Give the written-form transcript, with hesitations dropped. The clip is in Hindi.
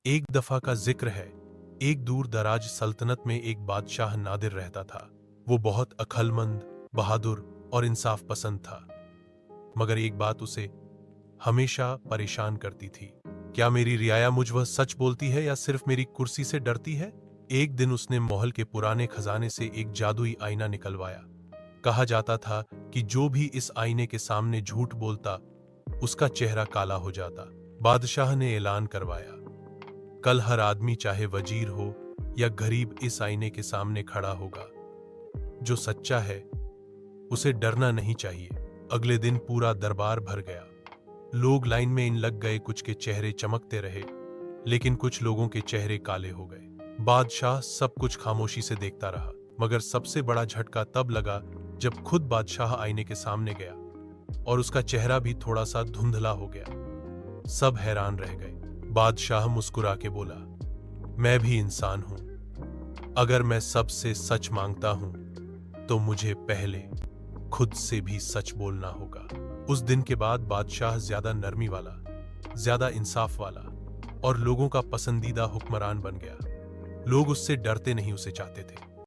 एक दफा का जिक्र है, एक दूर दराज सल्तनत में एक बादशाह नादिर रहता था। वो बहुत अक्लमंद, बहादुर और इंसाफ पसंद था। मगर एक बात उसे हमेशा परेशान करती थी। क्या मेरी रियाया मुझ वह सच बोलती है या सिर्फ मेरी कुर्सी से डरती है? एक दिन उसने महल के पुराने खजाने से एक जादुई आईना निकलवाया। कहा जाता था कि जो भी इस आईने के सामने झूठ बोलता, उसका चेहरा काला हो जाता। बादशाह ने ऐलान करवाया, कल हर आदमी चाहे वजीर हो या गरीब इस आईने के सामने खड़ा होगा। जो सच्चा है उसे डरना नहीं चाहिए। अगले दिन पूरा दरबार भर गया। लोग लाइन में इन लग गए। कुछ के चेहरे चमकते रहे, लेकिन कुछ लोगों के चेहरे काले हो गए। बादशाह सब कुछ खामोशी से देखता रहा, मगर सबसे बड़ा झटका तब लगा जब खुद बादशाह आईने के सामने गया और उसका चेहरा भी थोड़ा सा धुंधला हो गया। सब हैरान रह गए। बादशाह मुस्कुरा के बोला, मैं भी इंसान हूं। अगर मैं सबसे सच मांगता हूं तो मुझे पहले खुद से भी सच बोलना होगा। उस दिन के बाद बादशाह ज्यादा नरमी वाला, ज्यादा इंसाफ वाला और लोगों का पसंदीदा हुक्मरान बन गया। लोग उससे डरते नहीं, उसे चाहते थे।